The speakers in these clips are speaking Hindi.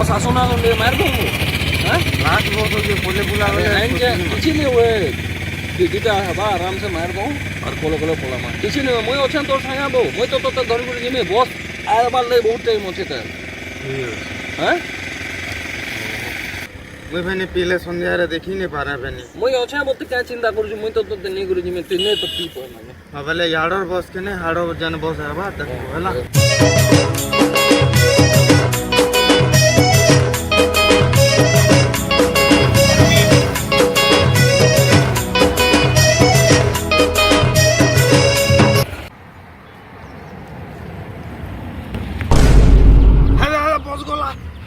शासना मार दो लास्ट बहुत हो गया बोले बुला किसी नहीं हुए दीटा हवा आराम से मार दो और कोलो कोलो पोला मार किसी नहीं मुई अच्छा तोर संगा बो मुई तो धरी कर जिमे बस आए बार ले बहुत टाइम अच्छे तो हैं मुई भाई पीले संध्या रे देखी नहीं पारा भाई मुई अच्छा बोलते क्या चिंता करू मुई तो नहीं करू जिमे तिने तो पी पो माने हां भले याडर बस के ने हाडो जन बस आबा तक होला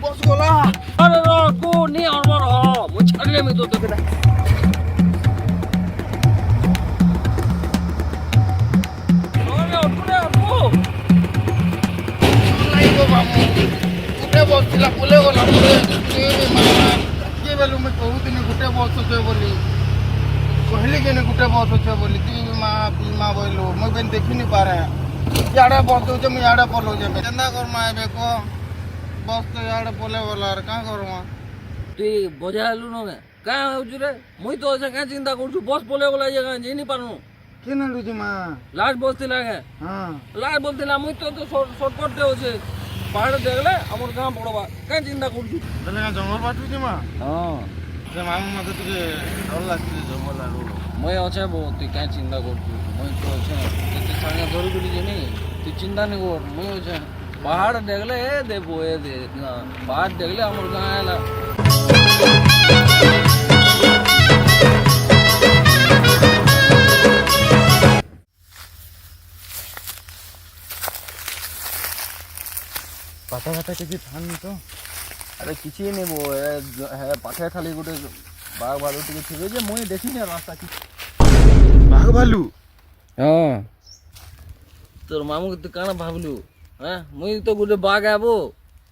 बस गोला अरे रो को नहीं और मर हो मुझ छड़ले में तो बेटा ओरे उठने आपको नहीं गो बाबू गुटे बस थिला बोले गोला बोले के बेलु में कहू दिन गुटे बस छे बोली कहली के ने गुटे बस छे बोली ती मां बोलो मैं बेन देखि नहीं पा रहा याडा बस हो जे मैं याडा पलो जे चंदा कर मां बे को बस तो यार बोले बोला क्या करूँ तु बजालु न क्या हो रे मुई तो ऐसा क्या चिंता करू बस बोले बोला जगह जी नहीं पारनु के ना लुजी मां लास्ट बस थिला के हां लास्ट बस थिला मुई तो शॉर्टकट दे होचे पहाड़ देखले हमर गांव पड़वा क्या चिंता करू तने जंगल बाटू जी मां हां जे मां मते तुझे डर लागते जंगल आरो मुई अच्छा बो तु क्या चिंता करू मुई तो अच्छा ते संगे धरी गुली जे नहीं तु चिंता नहीं कर मुई अच्छा पहाड़ देखले दे बोए दे पहाड़ देखले हमर गांव आला पाता पाता किसी थान नहीं तो अरे किसी नहीं वो है पाथे खाली गोटे बाघ भालू टिके थिबे जे मुई देखि ने रास्ता की बाघ भालू हां तोर मामू के काना भाबलू हां मुई तो गोटे बाघ आबो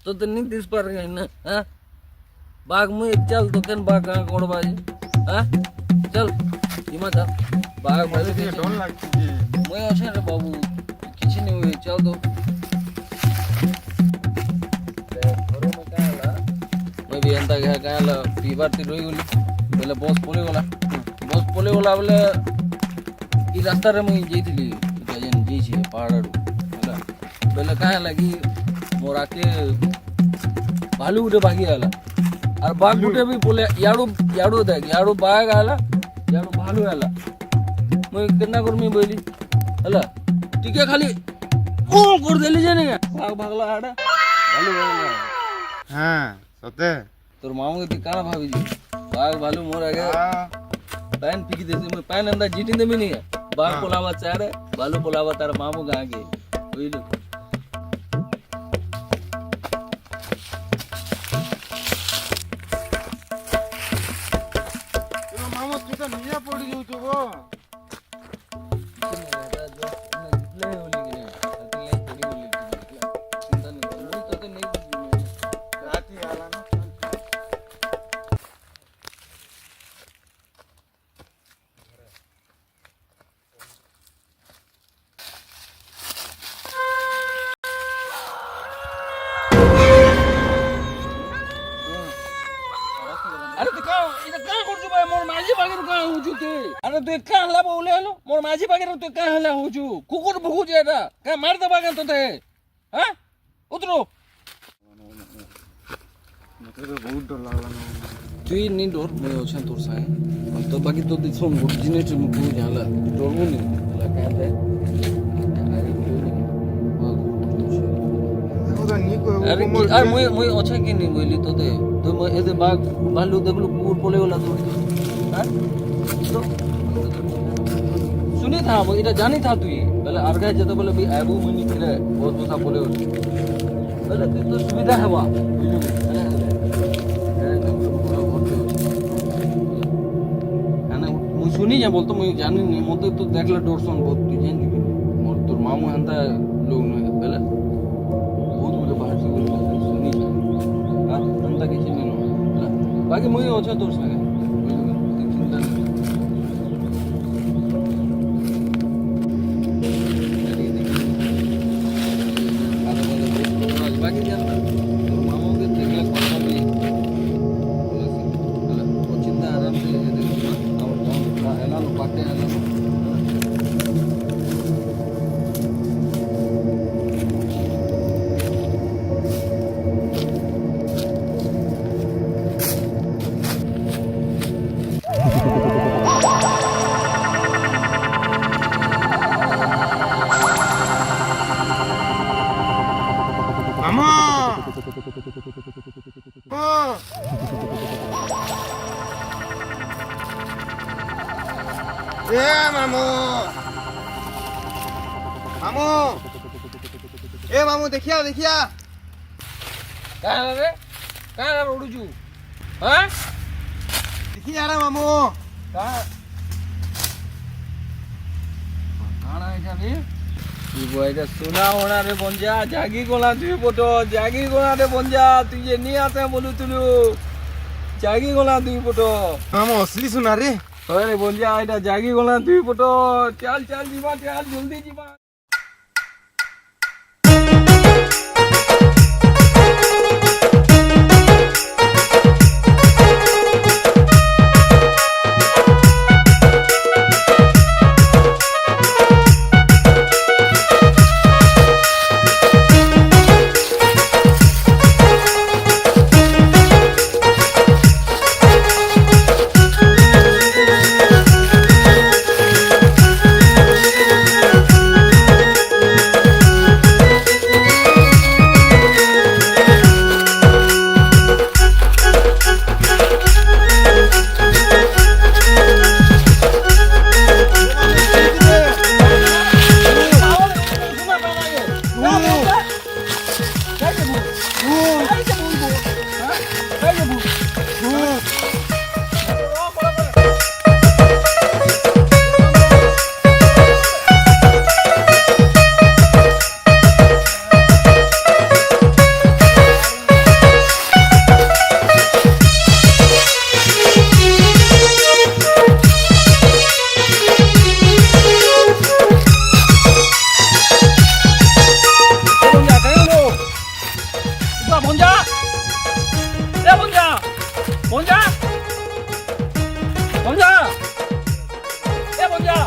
तो नहीं दिस पर गई ना हां बाघ मुई चल तो केन बाघ का कोड़बा जी हां चल इमा जा बाघ भालू के डर लागती जी मुई अच्छे रे बाबू किसी नहीं हुए चल दो भी एंता गया काला पीबार ती रही गली बोले बस पले गला बोले ई रास्ता रे मुई जेइथिली जन जे छी पहाड़ होला बोले काहे लागी मोरा के भालू उठे भागी आला और बाघ उठे भी बोले याडू देख याडू बाघ आला याडू भालू आला मुई केना कर मी बोली होला टिके खाली ओ कर देली जे नहीं बाघ भागला आडा भालू भागला हां सते तोर मामू के काना भाभी जी बाघ भालू मोर आगे पैन पीकी देसे मैं पैन अंदर जीटी दे में नहीं है बाघ पोलावा चारे भालू पोलावा तार मामू गा के बुझलो तो मामू तू तो निया पड़ी जाऊ तो वो अरे तो का करजु भाई मोर माझी बागे का होजु के अरे तू का हला बोले हलो मोर माझी बागे तू का हला होजु कुकुर भुकु जेटा का मार दे बागे तो थे हां उतरो मते तो बहुत डर लागला ना तू नहीं डर मैं ओछन तोर साए तो बाकी तो दिसोन ओरिजिनेट मुकु जाला डरबो नहीं हला का दे अरे मुई अच्छा के नहीं बोली तो दे तो मैं ऐसे बाघ भालू देखलू कुकुर पोले वाला तो हां तो सुनी था वो इटा जानी था तू पहले आरगा जतो बोले भी आबू मनी फिरे बहुत तो था पोले पहले तो सुविधा है वा खाना मुई सुनी जा बोलतो मुई जानी नहीं मते तो देखला डोरसन बहुत तू जान दिबी मोर तोर मामू हंता लोग न पहले बहुत मुझे बाहर से सुनी जा हां हंता के चिन्ह न बाकी मुई अच्छा तोर संगे चिंता बाकी जानता तोर मामू के देखला ए मामू मामू ए मामू देखिया देखिया काय आला रे काय आला रोडूचू हा देखिया रे मामू काय काणा এটা রে তুই বইটা শোনা হোনা রে বঞ্জা জাগি গোলা তুই ফটো জাগি গোলা রে বঞ্জা তুই যে নিয়ে আসে বলু তুলু জাগি গোলা তুই ফটো मामू असली सुना रे अरे बंजा এটা জাগি গোলা তুই ফটো চল চল जीवा चल जल्दी जीवा bonja bonja bonja